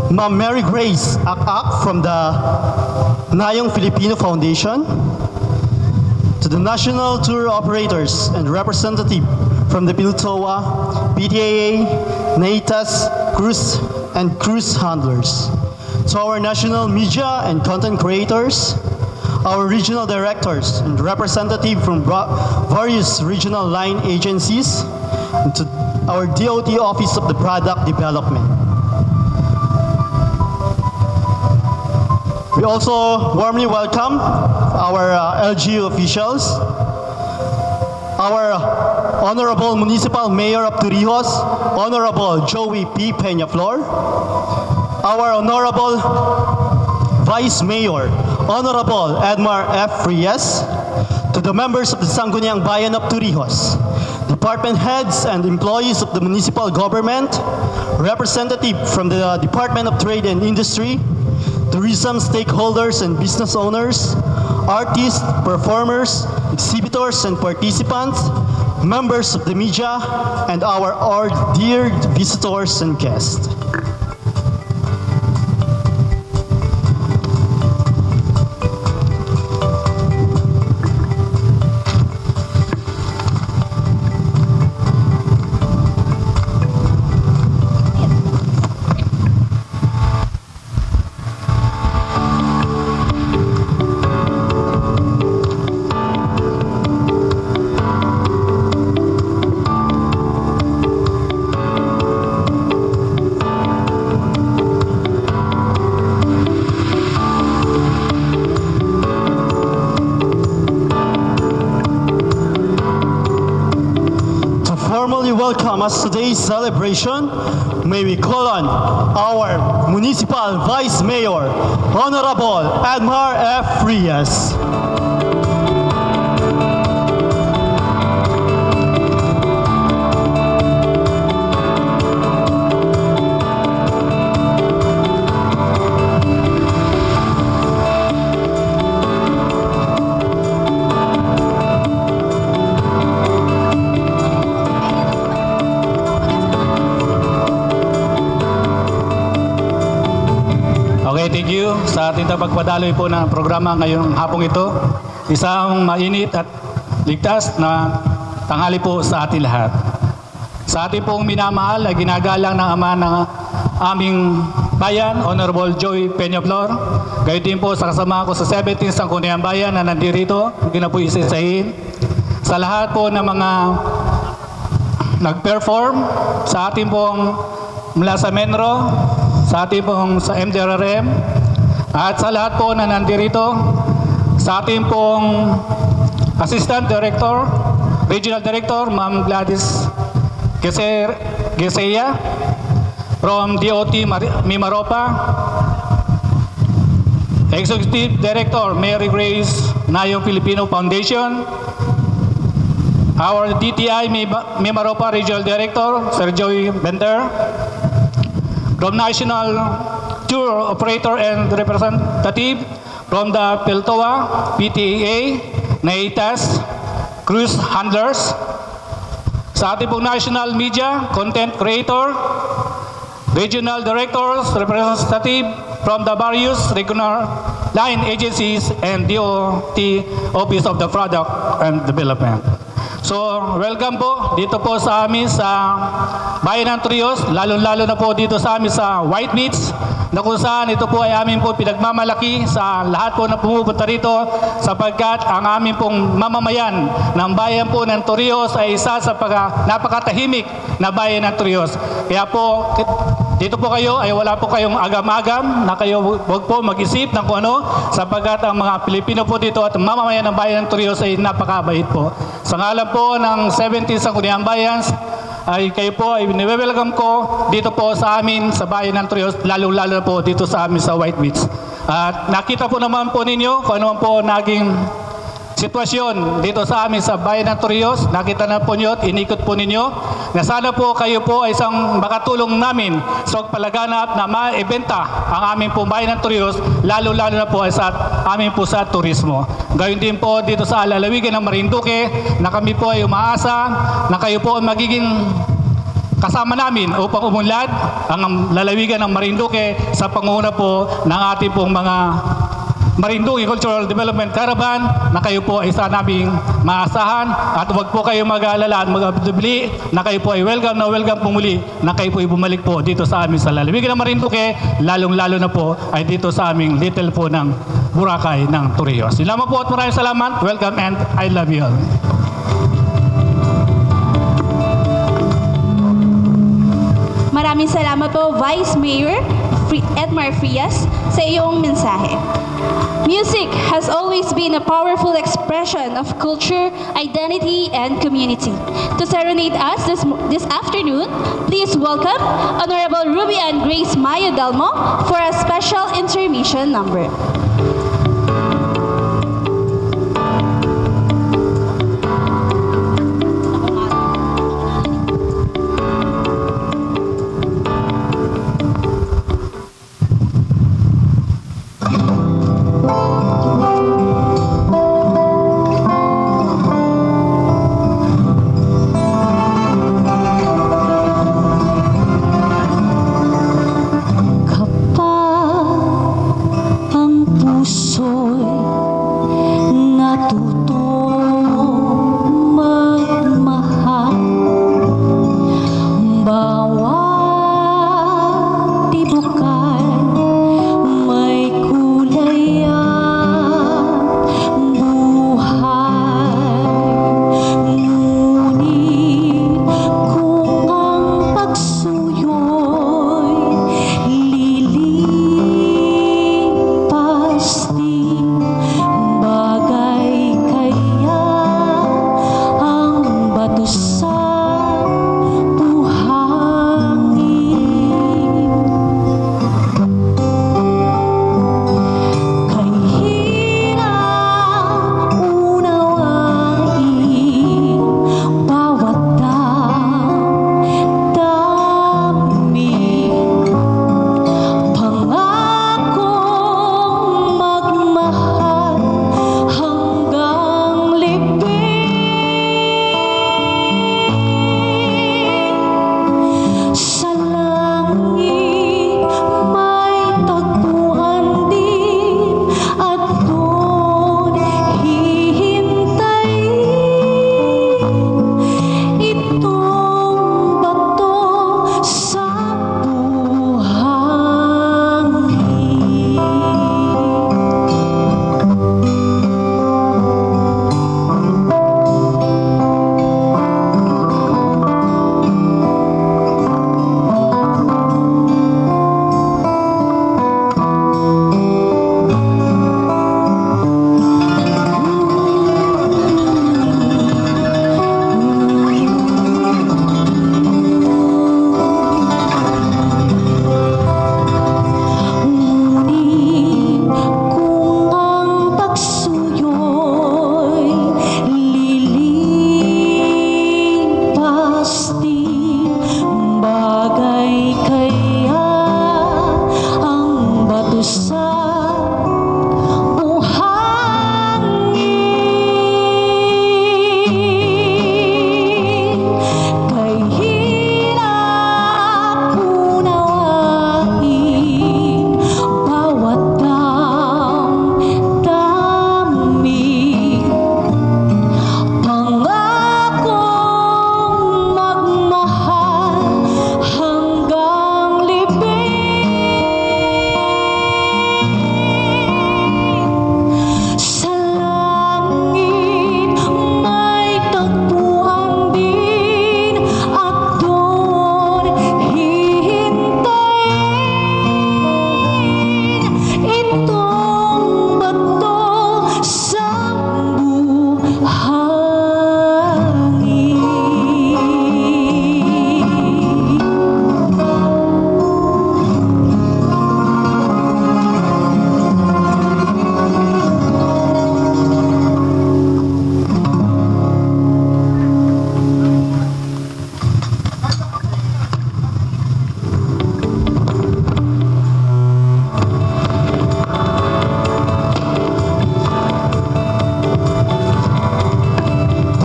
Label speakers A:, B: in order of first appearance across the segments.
A: Ma'am Mary Grace Akak from the Nayong Filipino Foundation, to the national tour operators and representative from the Piltoa, PTAA, NAITAS, cruise and cruise handlers, to our national media and content creators, our regional directors and representative from various regional line agencies, and to our DOT Office of the Product Development. We also warmly welcome our LGU officials, our Honorable Municipal Mayor of Torrijos, Honorable Joey P. Peñaflor, our Honorable Vice Mayor, Honorable Edmar F. Frias, to the members of the Sangguniang Bayan of Torrijos, department heads and employees of the municipal government, representative from the Department of Trade and Industry, tourism stakeholders and business owners, artists, performers, exhibitors and participants, members of the media, and our dear visitors and guests. Formally welcome us today's celebration, may we call on our Municipal Vice Mayor, Honorable Edmar F. Frias.
B: Okay, thank you sa ating pagpadaloy po ng programa ngayong hapong ito. Isang mainit at ligtas na tanghali po sa ating lahat. Sa ating pong minamahal ay ginagalang ng ama ng aming bayan, Honorable Joey Peñaflor. Gayon din po sa kasama ko sa 17th Sangguniang Bayan na nandirito, hindi na po isa-isahin. Sa lahat po ng mga nag-perform, sa ating pong mula sa Menro, sa ating pong sa MDRRM, at sa lahat po na nandirito, sa ating pong Assistant Director, Regional Director, Ma'am Gladys Gesea, from DOT Mimaropa, Executive Director, Mary Grace Nayong Filipino Foundation, our DTI Mimaropa Regional Director, Sir Joey Bender, from National Tour Operator and Representative from the Piltoa, PTAA, NAITAS, Cruise Handlers, sa ating pong National Media, Content Creator, Regional Directors, Representative from the various regional line agencies and DOT Office of the Product and Development. So, welcome po dito po sa amin sa Bayan ng Torrijos, lalo-lalo na po dito sa amin sa White Beach, na kung saan ito po ay amin po pinagmamalaki sa lahat po na pumupunta rito sapagkat ang amin pong mamamayan ng bayan po ng Torrijos ay isa sa napakatahimik na bayan ng Torrijos. Kaya po, dito po kayo ay wala po kayong agam-agam na kayo huwag po mag-isip ng kung ano sapagkat ang mga Pilipino po dito at mamamayan ng bayan ng Torrijos ay napakabait po. Sa ngalan po ng 17 Sangguniang Bayan ay kayo po ay welcome ko dito po sa amin sa bayan ng Torrijos, lalo-lalo na po dito sa amin sa White Beach. At nakita po naman po ninyo kung ano man po naging sitwasyon dito sa amin sa bayan ng Torrijos. Nakita na po nyo at inikot po ninyo na sana po kayo po ay isang makatulong namin sa pagpalaganap na maibenta ang aming po bayan ng Torrijos, lalo-lalo na po ay sa amin po sa turismo. Gayon din po dito sa lalawigan ng Marinduque na kami po ay umaasa na kayo po ay magiging kasama namin upang umunlad ang lalawigan ng Marinduque sa pangunguna po ng ating pong mga Marinduque Cultural Development Caravan na kayo po ay isa naming maasahan at huwag po kayo mag-aalala at mag-abdubli na kayo po ay welcome pumuli na kayo po ay bumalik po dito sa amin sa lalawigan ng Marinduque, lalong-lalo na po ay dito sa aming little po ng Boracay ng Torrijos. Yun lamang po at maraming salamat. Welcome and I love you all.
C: Maraming salamat po, Vice Mayor Edmar Frias, sa iyong mensahe. Music has always been a powerful expression of culture, identity, and community. To serenade us this afternoon, please welcome Honorable Ruby and Grace Maya Delmo for a special intermission number.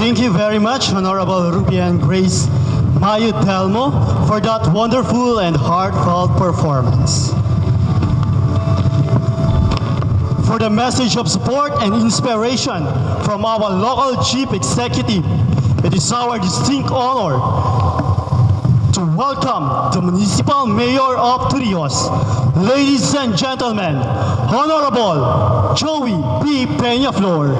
A: Thank you very much, Honorable Ruby and Grace Mayo Delmo for that wonderful and heartfelt performance. For the message of support and inspiration from our local chief executive, it is our distinct honor to welcome the Municipal Mayor of Torrijos. Ladies and gentlemen, Honorable Joey P. Peñaflor.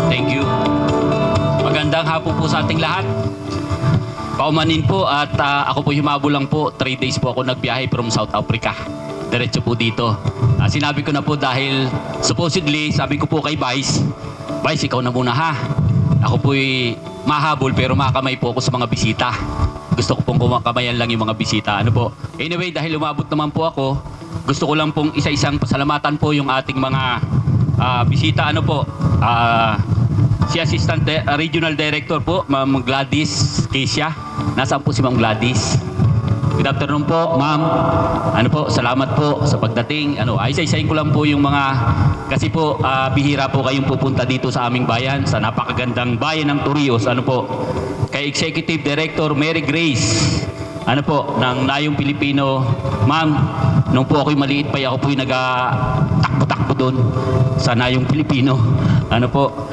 D: Thank you. Magandang hapon po sa ating lahat. Paumanin po at ako po humabol lang po. 3 days po ako nagbiyahe from South Africa. Diretso po dito. Sinabi ko na po dahil supposedly, sabi ko po kay Vice, Vice, ikaw na muna ha. Ako po'y mahabol pero makamay po ako sa mga bisita. Gusto ko pong kumakamayan lang yung mga bisita. Ano po? Anyway, dahil umabot naman po ako, gusto ko lang pong isa-isang pasalamatan po yung ating mga bisita. Ano po? Si Assistant Regional Director po, Ma'am Gladys Kesia. Nasaan po si Ma'am Gladys? Good afternoon po, Ma'am. Ano po, salamat po sa pagdating. Isa-isahin ko lang po yung mga, kasi po, bihira po kayong pupunta dito sa aming bayan, sa napakagandang bayan ng Torrijos. Ano po, kay Executive Director Mary Grace, ano po, ng Nayong Pilipino. Ma'am, nung po ako'y maliit pa, ako po'y nag-takbo-takbo doon sa Nayong Pilipino. Ano po,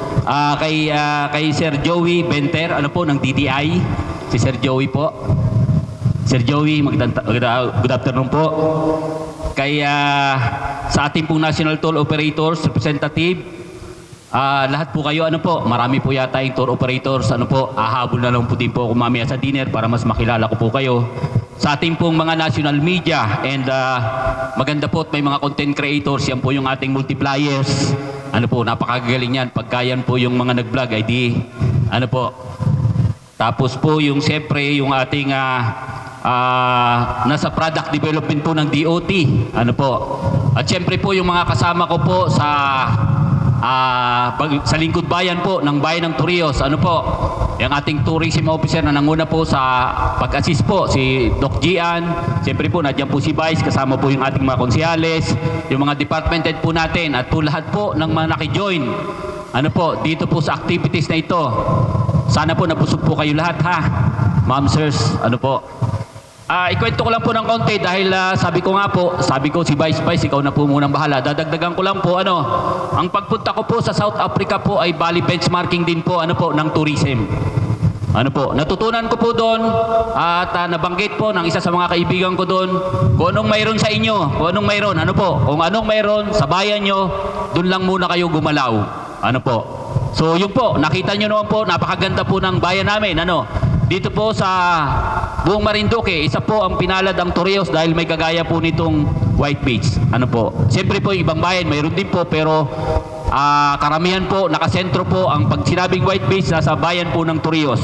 D: kay Sir Joey Benter, ano po, ng DTI. Si Sir Joey po. Sir Joey, good afternoon po. Kay sa ating pong National Toll Operators Representative, lahat po kayo, ano po, marami po yata yung tour operators, ano po, hahabol na lang po din po ako mamaya sa dinner para mas makilala ko po kayo. Sa ating pong mga national media and maganda po at may mga content creators, yan po yung ating multipliers. Ano po, napakagaling yan. Pagka yan po yung mga nag-vlog, ay di, ano po. Tapos po yung siyempre yung ating nasa product development po ng DOT. Ano po. At siyempre po yung mga kasama ko po sa lingkod bayan po ng bayan ng Torrijos. Ano po. Yung ating tourism officer na nanguna po sa pag-assist po, si Doc Gian. Siyempre po, nandiyan po si Vice, kasama po yung ating mga konsehales, yung mga department head po natin, at po lahat po ng mga nakijoin. Ano po, dito po sa activities na ito. Sana po nabusog po kayo lahat ha. Ma'am, sirs, ano po. Ikwento ko lang po ng konti dahil sabi ko si Vice, ikaw na po munang bahala. Dadagdagan ko lang po, ang pagpunta ko po sa South Africa po ay bali benchmarking din po, ng tourism. Ano po, natutunan ko po doon at nabanggit po ng isa sa mga kaibigan ko doon kung anong mayroon sa inyo, kung anong mayroon, kung anong mayroon sa bayan nyo, doon lang muna kayo gumalaw. Ano po. So yun po, nakita nyo naman po, napakaganda po ng bayan namin, Dito po sa buong Marinduque, isa po ang pinalad ang Torrijos dahil may kagaya po nitong White Beach. Ano po? Siyempre po, ibang bayan, mayroon din po, pero karamihan po, nakasentro po, ang pag sinabing White Beach, nasa bayan po ng Torrijos.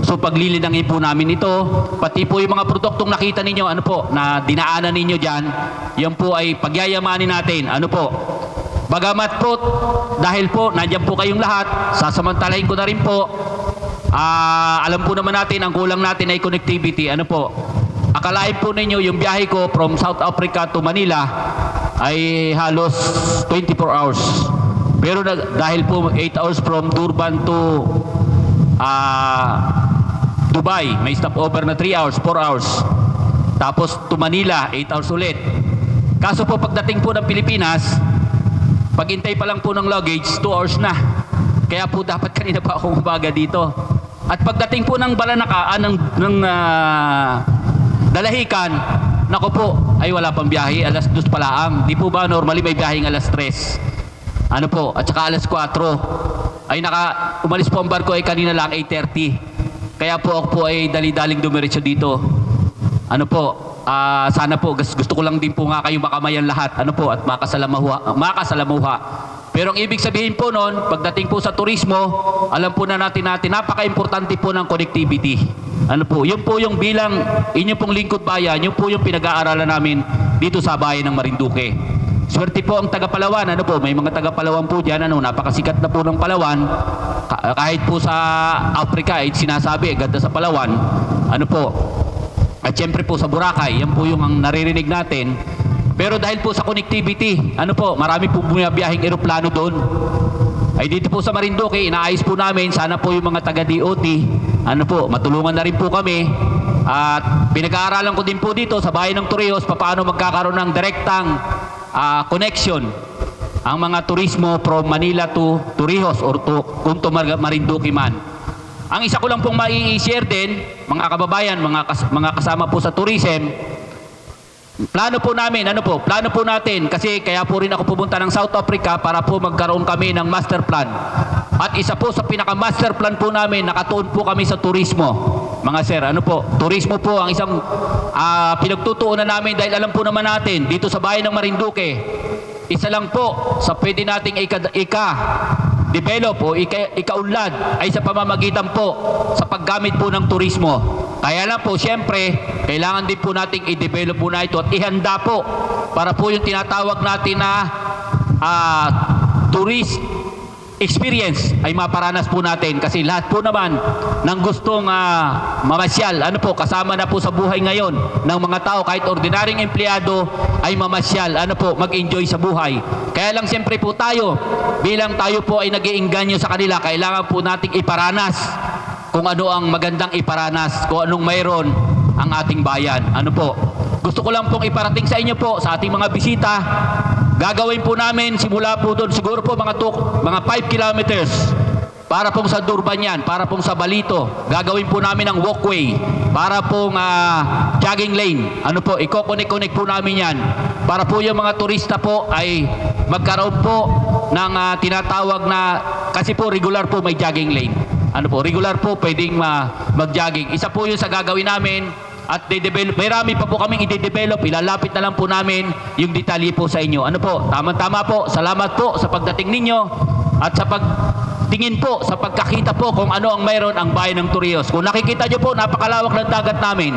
D: So paglilinangin po namin ito, pati po yung mga produktong nakita ninyo, na dinaanan ninyo dyan, yan po ay pagyayamanin natin. Ano po? Bagamat po, dahil po, nandyan po kayong lahat, sasamantalahin ko na rin po, alam po naman natin, ang kulang natin ay connectivity. Ano po? Akalain po ninyo, yung biyahe ko from South Africa to Manila ay halos 24 hours. Pero dahil po 8 hours from Durban to Dubai, may stopover na 3 hours, 4 hours. Tapos to Manila, 8 hours ulit. Kaso po pagdating po ng Pilipinas, paghintay pa lang po ng luggage, 2 hours na. Kaya po dapat kanina pa ako umaga dito. At pagdating po ng Balanaka, ng Dalahican, nako po, ay wala pang biyahe, alas 2 pa lang. Di po ba normally may biyaheng alas 3? Ano po, at saka alas 4. Ay umalis po ang barko ay kanina lang 8:30. Kaya po ako po ay dali-daling dumiretso dito. Ano po, sana po, gusto ko lang din po nga kayo makamayan lahat. Ano po, at makasalamuha. Pero ang ibig sabihin po noon, pagdating po sa turismo, alam po na natin napaka-importante po ng connectivity. Ano po, yun po yung bilang inyong pong lingkod bayan, yun po yung pinag-aaralan namin dito sa bayan ng Marinduque. Swerte po ang taga-Palawan, may mga taga-Palawan po dyan, napakasikat na po ng Palawan. Kahit po sa Africa, sinasabi, ganda sa Palawan. At syempre po sa Boracay, yan po yung ang naririnig natin. Pero dahil po sa connectivity, ano po, marami po bumiyabiyahing eroplano doon. Ay dito po sa Marinduque, inaayos po namin, sana po yung mga taga-DOT, ano po, matulungan na rin po kami. At pinag-aaralan ko din po dito sa bayan ng Torrijos, paano magkakaroon ng direktang connection ang mga turismo from Manila to Torrijos or kung to Marinduque man. Ang isa ko lang pong mai-share din, mga kababayan, mga kasama po sa tourism, plano po namin, plano po natin, kasi kaya po rin ako pumunta ng South Africa para po magkaroon kami ng master plan. At isa po sa pinaka-master plan po namin, nakatuon po kami sa turismo. Mga sir, turismo po ang isang pinagtutuunan namin dahil alam po naman natin, dito sa bayan ng Marinduque, isa lang po sa pwede nating develop o ikaunlad ay sa pamamagitan po sa paggamit po ng turismo. Kaya lang po, siyempre, kailangan din po nating i-develop po na ito at ihanda po para po yung tinatawag natin na tourist experience ay maparanas po natin, kasi lahat po naman ng gustong mamasyal, kasama na po sa buhay ngayon ng mga tao, kahit ordinaryong empleyado ay mamasyal, mag-enjoy sa buhay. Kaya lang siyempre po tayo, bilang tayo po ay nag-iinganyo sa kanila, kailangan po nating iparanas kung ano ang magandang iparanas, kung anong mayroon ang ating bayan. Gusto ko lang pong iparating sa inyo po, sa ating mga bisita, gagawin po namin simula po doon, siguro po mga 5 kilometers para pong sa Durban yan, para pong sa Balito. Gagawin po namin ang walkway para pong jogging lane. Iko-connect po namin yan para po yung mga turista po ay magkaroon po ng tinatawag na, kasi po regular po may jogging lane. Regular po pwedeng mag-jogging. Isa po yun sa gagawin namin. At may rami pa po kaming i-develop. Ilalapit na lang po namin yung detalye po sa inyo. Tama-tama po. Salamat po sa pagdating ninyo at sa pagtingin po, sa pagkakita po kung ano ang mayroon ang bayan ng Torrijos. Kung nakikita nyo po, napakalawak ng dagat namin.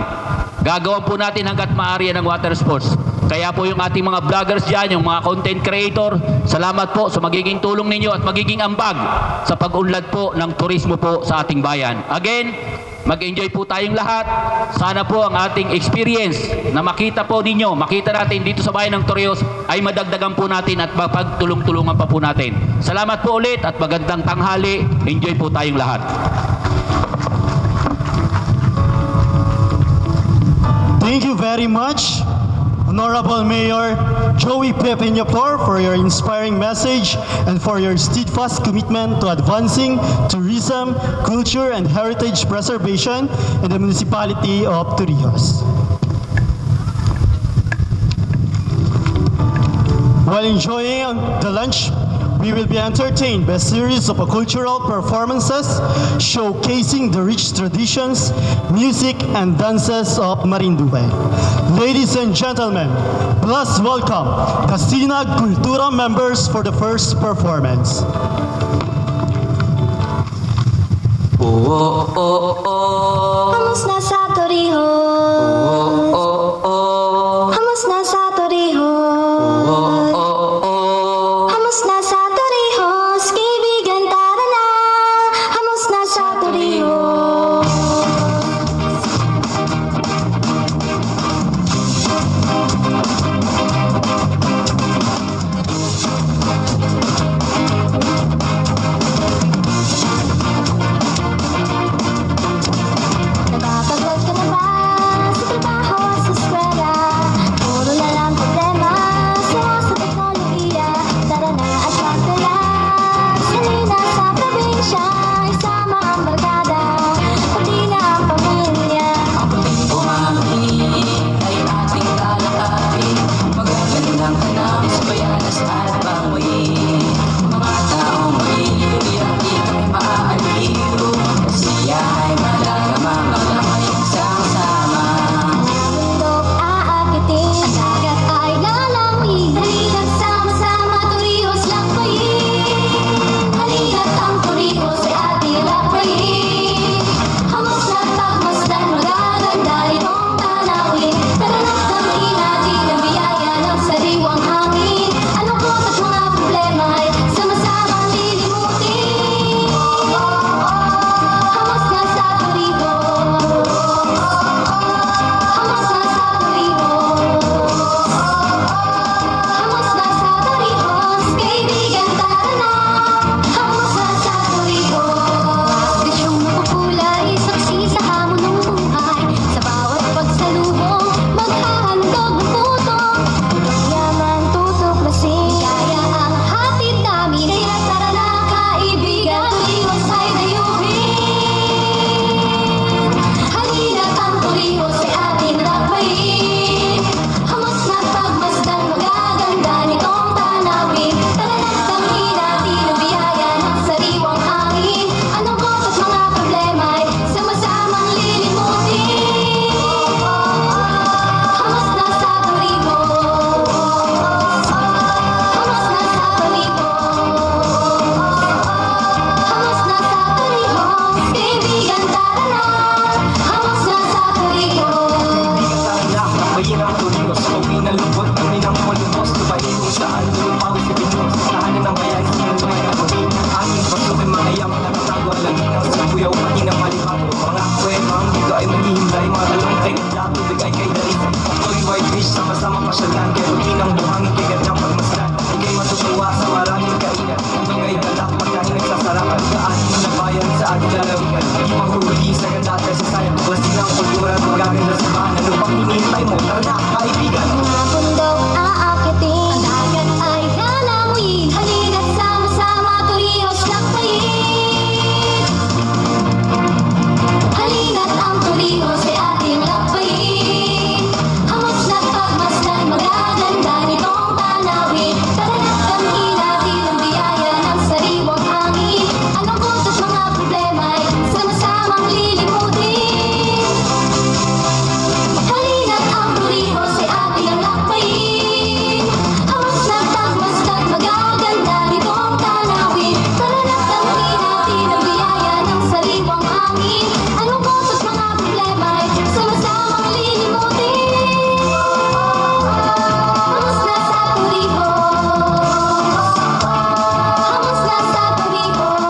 D: Gagawin po natin hanggat maaari ng water sports. Kaya po yung ating mga vloggers dyan, yung mga content creator, salamat po sa magiging tulong ninyo at magiging ambag sa pag-unlad po ng turismo po sa ating bayan. Again, mag-enjoy po tayong lahat. Sana po ang ating experience na makita natin dito sa bayan ng Torrijos ay madagdagan po natin at mapagtulong-tulungan pa po natin. Salamat po ulit at magandang tanghali. Enjoy po tayong lahat.
A: Thank you very much, Honorable Mayor Joey P. Peñaflor, for your inspiring message and for your steadfast commitment to advancing tourism, culture, and heritage preservation in the municipality of Torrijos. While enjoying the lunch, we will be entertained by a series of cultural performances showcasing the rich traditions, music, and dances of Marinduque. Ladies and gentlemen, please welcome the Sinag Kultura members for the first performance.
E: Vamos na sa Torrijos. Vamos na sa Torrijos. Vamos na sa Torrijos. Kaibigan, tara na. Vamos na sa Torrijos. Nagkakagod
F: kamay mo, tara na kaibigan.
E: Mga bundok aakitin, ang dagat ay halanguin. Halina't sama-sama turihos lakbayin. Halina't ang turihos ay ating lakbayin. Hamos na't pagmasdan, magaganda nitong tanawin. Tara't damhin natin ang biyaya ng sariwang hangin. Anong butas mga problema'y sama-samang lilimutin. Halina't ang turihos ay ating lakbayin. Hamos na't pagmasdan, magaganda nitong tanawin. Tara't damhin natin ang biyaya ng sariwang hangin. Anong butas mga problema'y sama-samang lilimutin. Hamos na sa turihos. Hamos na sa turihos.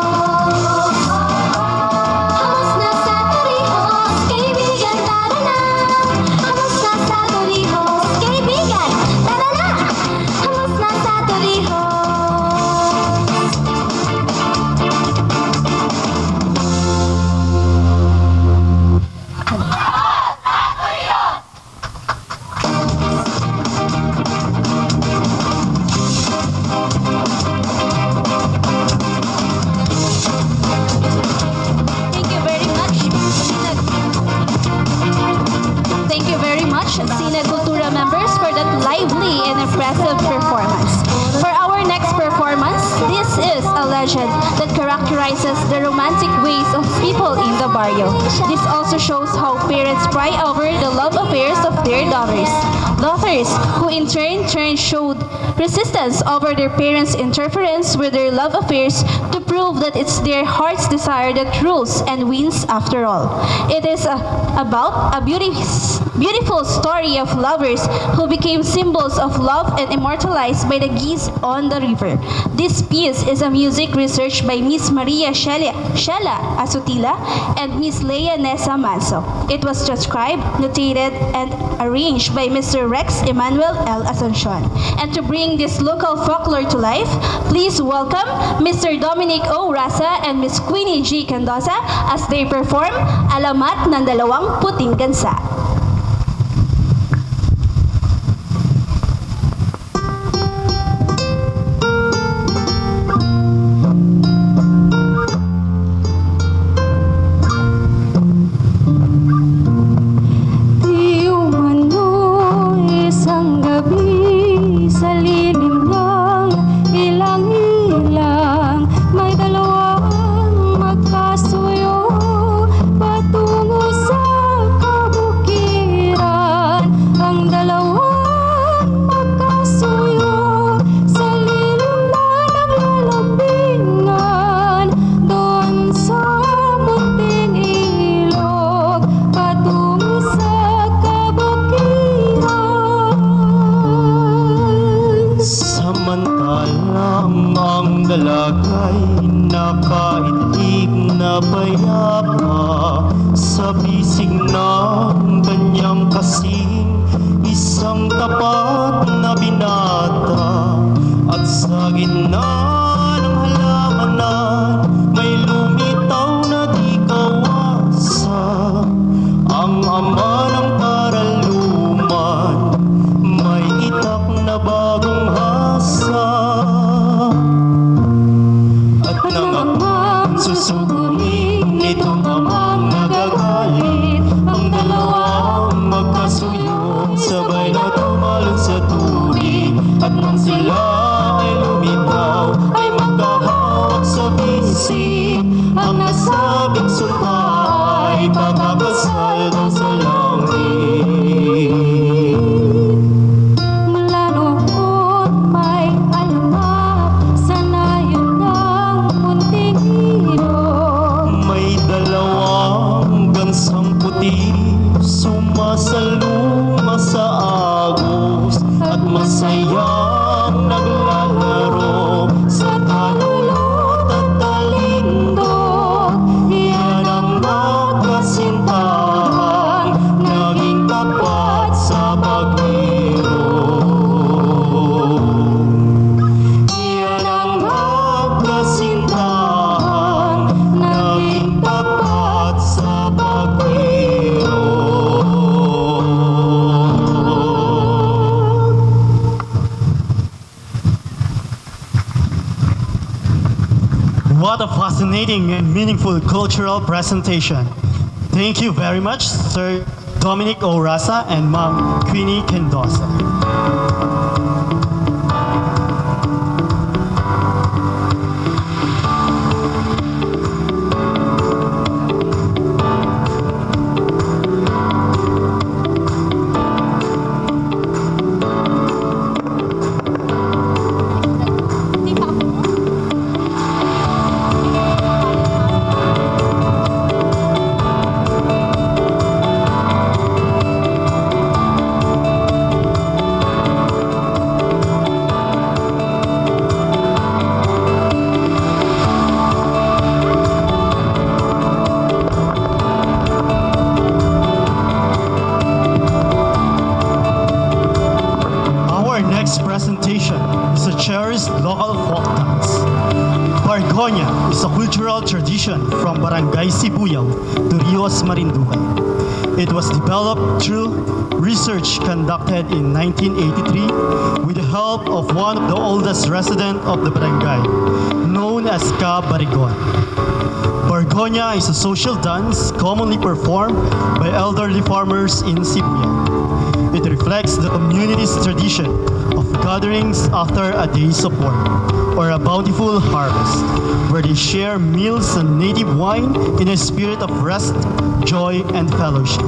E: Hamos na sa turihos, kaibigan, tara na. Hamos na sa turihos, kaibigan, tara na. Hamos na sa turihos.
C: Thank you very much, Sinag. Thank you very much, Sinag Kultura members, for that lively and impressive performance. For our next performance, this is a legend that characterizes the romantic ways of people in the barrio. This also shows how parents pry over the love affairs of their daughters. Daughters who in turn showed resistance over their parents' interference with their love affairs to prove that it's their heart's desire that rules and wins after all. It is about a beautiful story of lovers who became symbols of love and immortalized by the geese on the river. This piece is a music researched by Miss Maria Shela Asutila and Miss Leia Nessa Manso. It was transcribed, notated, and arranged by Mr. Rex Emmanuel L. Asuncion. And to bring this local folklore to life, please welcome Mr. Dominic O. Rasa and Miss Queenie G. Candosa as they perform Alamat ng Dalawang Puting Gansa.
E: Di umano isang gabi sa lilim ng ilang-ilang, may dalawang magkasuyo patungo sa kabukid.
A: fascinating and meaningful cultural presentation. Thank you very much, Sir Dominic Orasa and Ma'am Queenie Kendosa. Our next presentation is a cherished local folk dance. Bargonya is a cultural tradition from Barangay Sibuyao to Rios, Marinduque. It was developed through research conducted in 1983 with the help of one of the oldest residents of the barangay, known as Ka Barigon. Bargonya is a social dance commonly performed by elderly farmers in Sibuyao. It reflects the community's tradition of gatherings after a day's of work or a bountiful harvest, where they share meals and native wine in a spirit of rest, joy, and fellowship.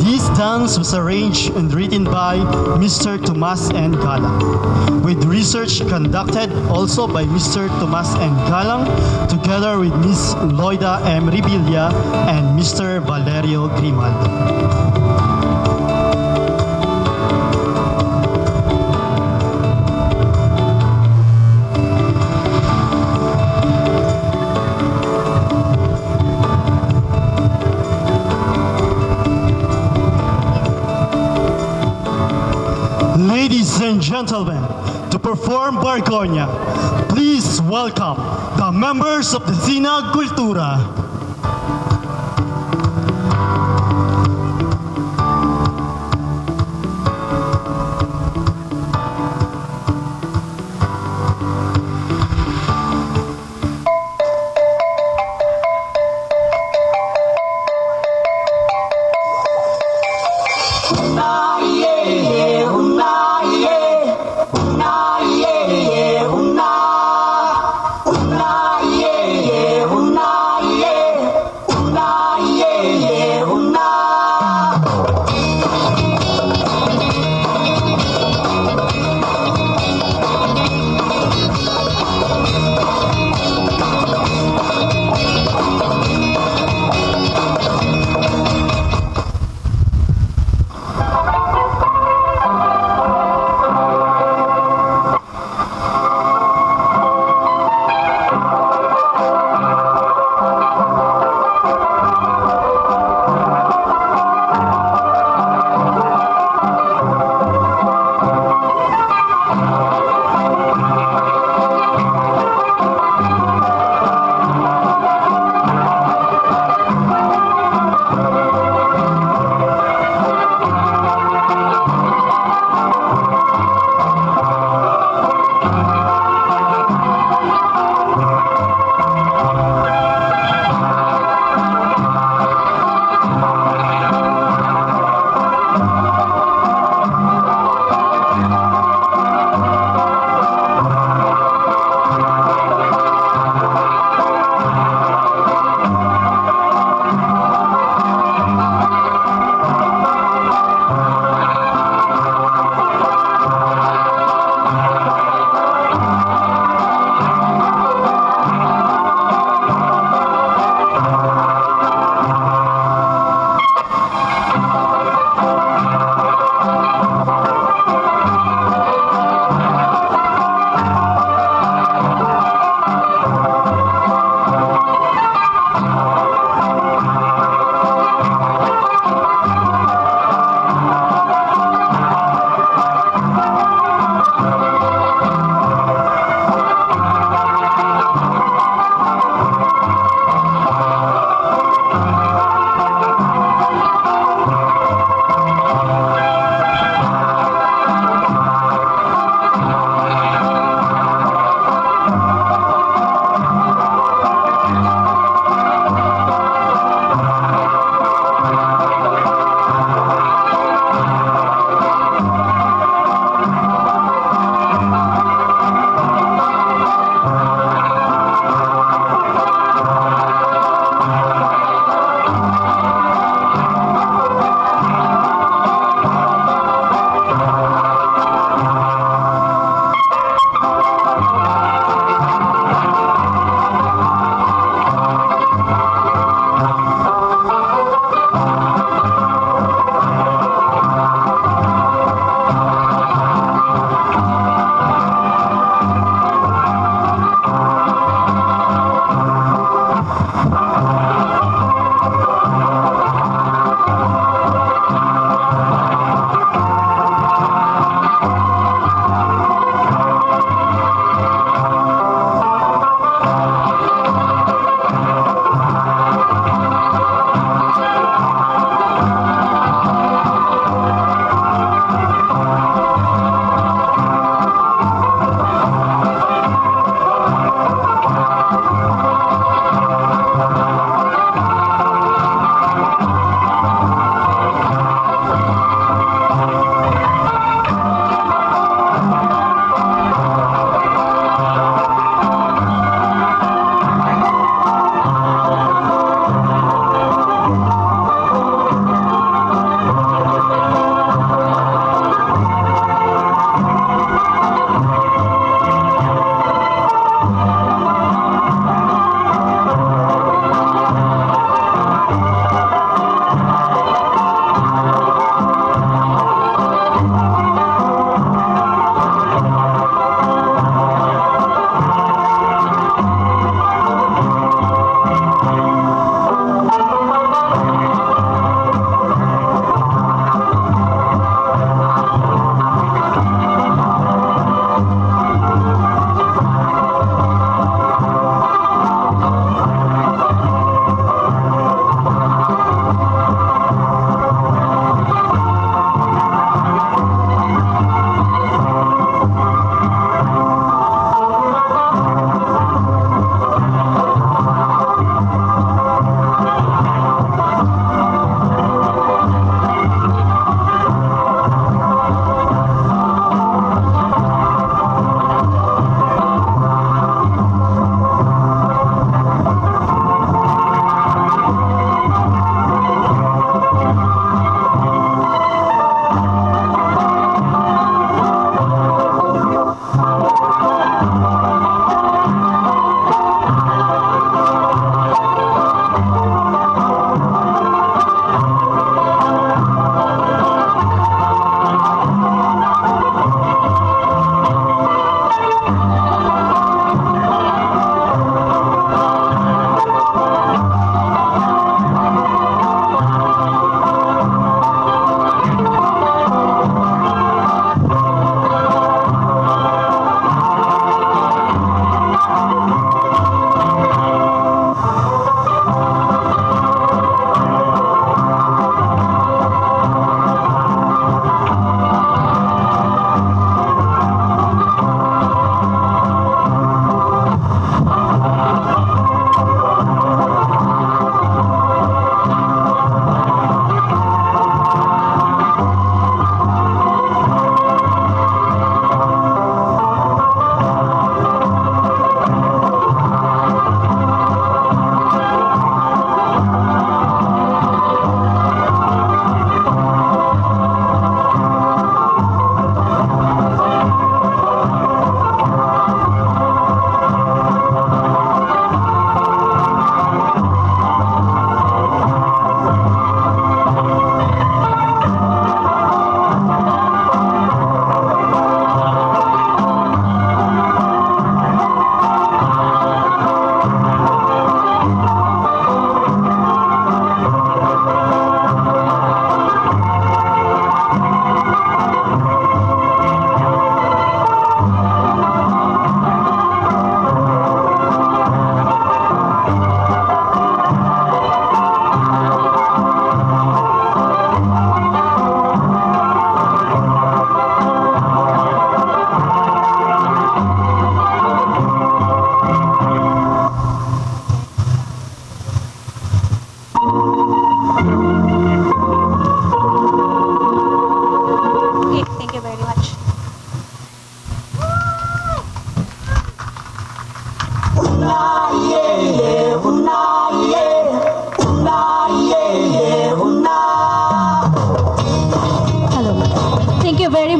A: This dance was arranged and written by Mr. Tomas N. Galang, with research conducted also by Mr. Tomas N. Galang, together with Ms. Loida M. Revilla and Mr. Valerio Grimaldo. Ladies and gentlemen, to perform Bargonya, please welcome the members of the Zina Cultura.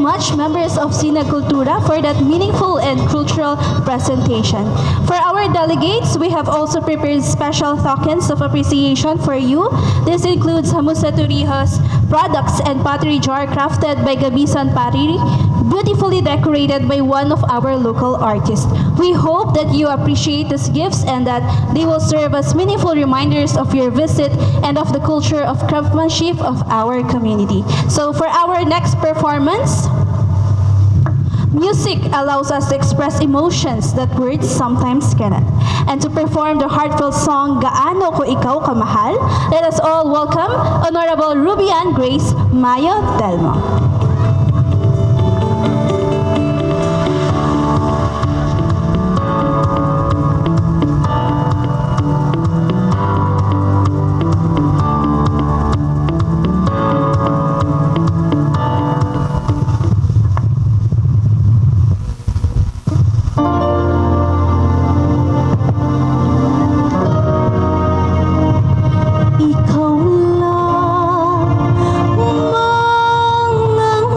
C: much, members of Sina Cultura, for that meaningful and cultural presentation. For our delegates, we have also prepared special tokens of appreciation for you. This includes Hamusa Torrijos products and pottery jar crafted by Gabisan Pariri, beautifully decorated by one of our local artists. We hope that you appreciate these gifts and that they will serve as meaningful reminders of your visit and of the culture of craftsmanship of our community. So for our next performance, music allows us to express emotions that words sometimes cannot. And to perform the heartfelt song, Gaano Ko Ikaw Kamahal, let us all welcome Honorable Rubian Grace Mayo Delmo.
E: Ikaw lang mang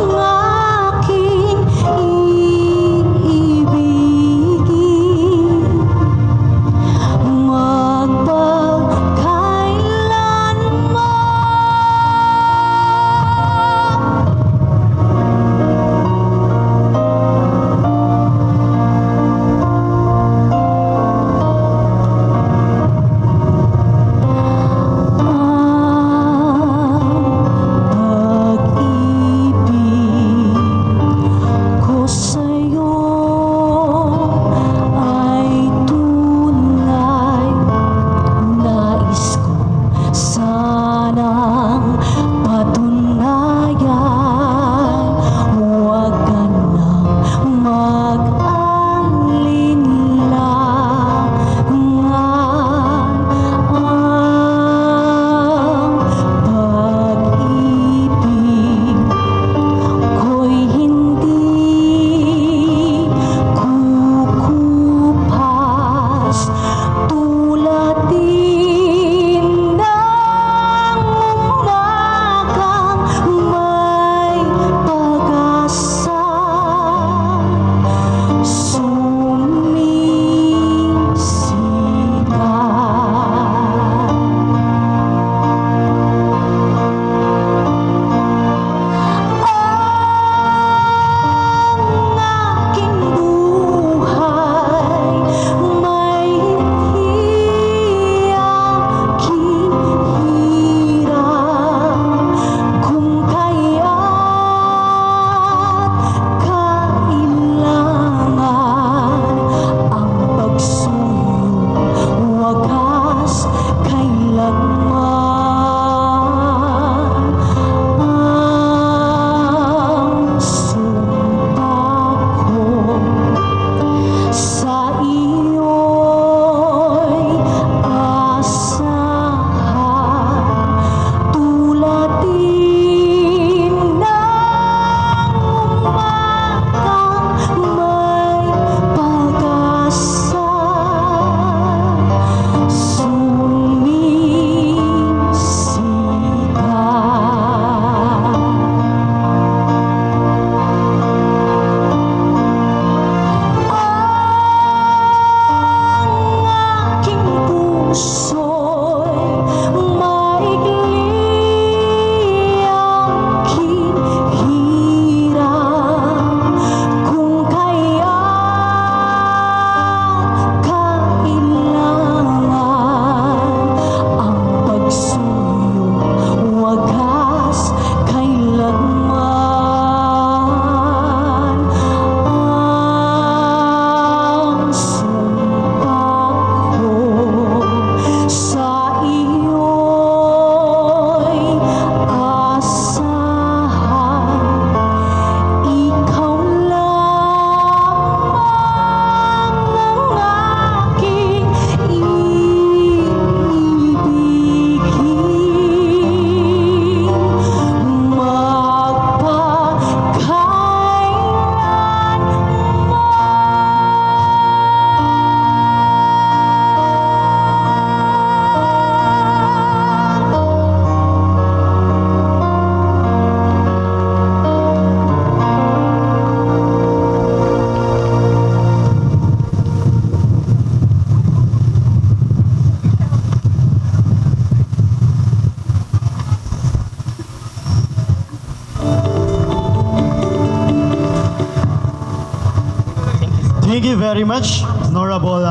A: Thank you very much, Honorable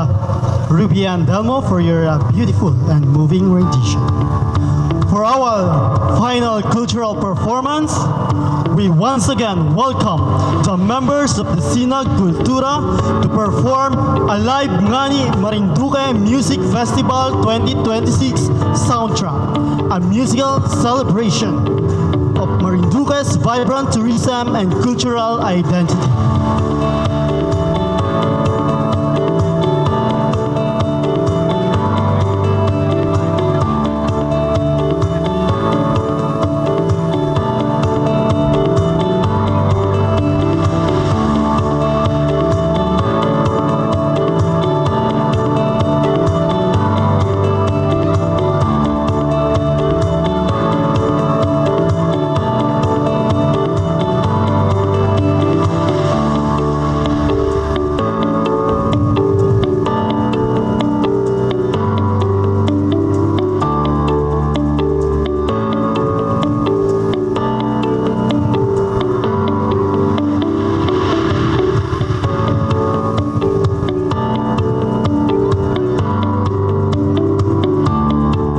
A: Ruby Ann Delmo, for your beautiful and moving rendition. For our final cultural performance, we once again welcome the members of the Sinag Kultura to perform a live Ngani Marinduque Music Festival 2026 soundtrack, a musical celebration of Marinduque's vibrant tourism and cultural identity.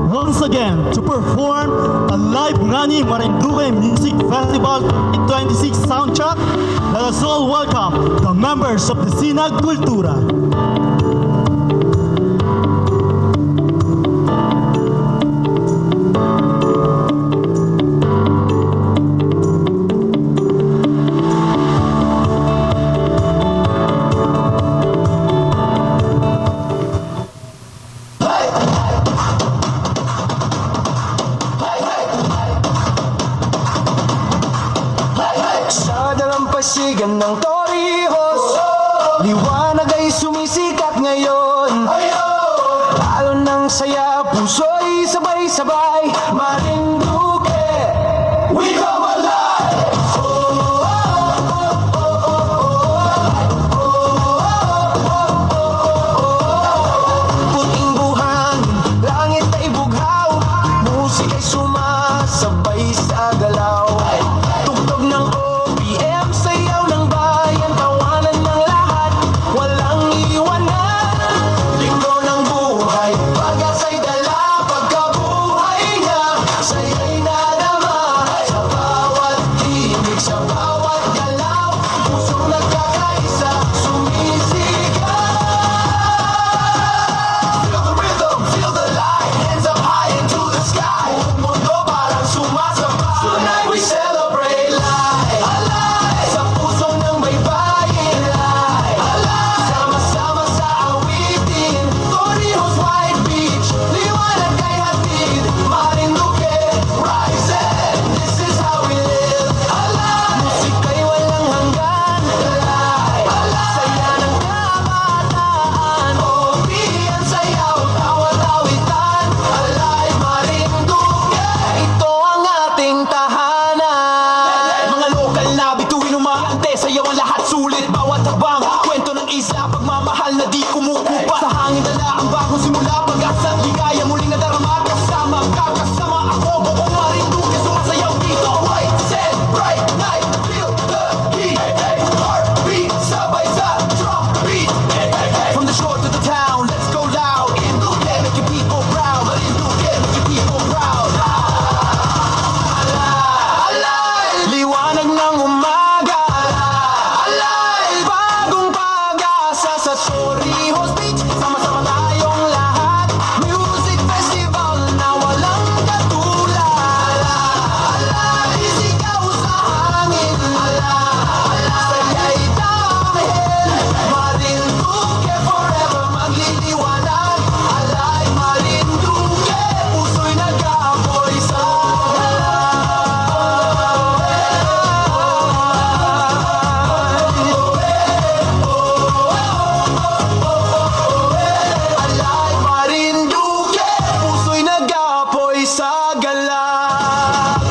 A: Once again, to perform a live Ngani Marinduque Music Festival 2026 soundtrack, let us all welcome the members of the Sinag Kultura.
F: Sa dalampasigan ng Torrijos, liwanag ay sumisikat ngayon. Lalo ng saya, puso'y sabay-sabay. Marinduque, we come alive! Puting buhangin, langit ay bughaw, musik ay sumasabay sa galaw. Tugtog ng OPM, sayaw ng bayan, tawanan ng lahat, walang iwanan. Linggo ng buhay, pag-asa'y dala, pagkabuhay niya, saya'y nadama. Sa bawat himig, sa bawat galaw, pusong nagkakaisa, sumisigaw. Feel the rhythm, feel the light, hands up high into the sky. Buong mundo parang sumasabay. Tonight we celebrate life, alive. Sa puso ng baybayin, life, alive. Sama-sama sa awitin, Torrijos White Beach, liwanag kay hatid, Marinduque, rising. This is how we live, alive. Musika'y walang hanggan, alive, alive. Saya ng kabataan, OPM sayaw, tawat-tawitan, alive, Marinduque. Ito ang ating tahanan. Mga lokal na bituin umaante, sayaw ang lahat sulit, bawat habang kwento ng isla, pagmamahal na di kumukupa. Sa hangin dala ang bagong simula, pag-asa, ligaya muling nadarama, kasama, kakasama ako, buong Marinduque, sumasayaw dito. White sand, bright night, feel the heat, heartbeat, sabay sa drum beat. From the shore to the town, let's go loud. Marinduque, make your people proud. Marinduque, make your people proud. Alive, liwanag ng umaga. Alive, bagong pag-asa sa Torrijos Beach. Sama-sama tayong lahat. Music festival na walang katulad. Alive, isigaw sa hangin. Alive, saya'y dahil Marinduque forever magliliwanag. Alive, Marinduque, puso'y nag-aapoy sa Alive, Marinduque, puso'y nag-aapoy sa galak.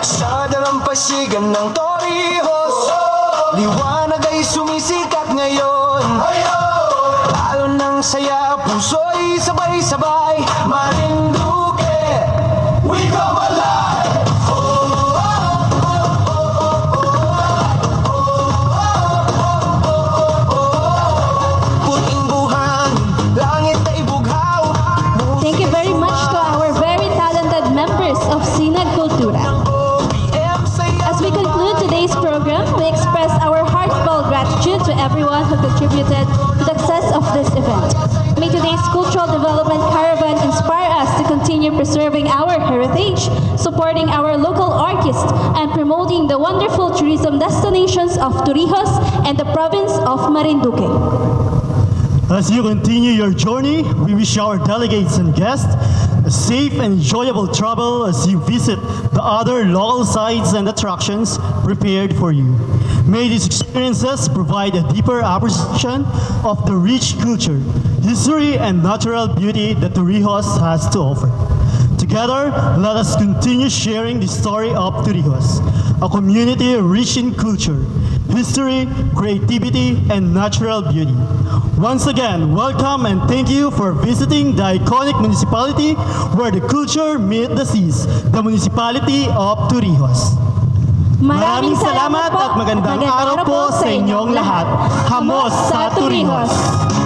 F: Sa dalampasigan ng Torrijos, liwanag ay sumisikat ngayon. Lalo ng saya, puso'y sabay-sabay.
C: contributed to the success of this event. May today's cultural development caravan inspire us to continue preserving our heritage, supporting our local artists, and promoting the wonderful tourism destinations of Torrijos and the province of Marinduque.
A: As you continue your journey, we wish our delegates and guests a safe and enjoyable travel as you visit the other local sites and attractions prepared for you. May these experiences provide a deeper appreciation of the rich culture, history, and natural beauty that Torrijos has to offer. Together, let us continue sharing the story of Torrijos, a community rich in culture, history, creativity, and natural beauty. Once again, welcome and thank you for visiting the iconic municipality where the culture meets the seas, the municipality of Torrijos. Maraming salamat at magandang araw po sa inyong lahat. Hamos sa Torrijos!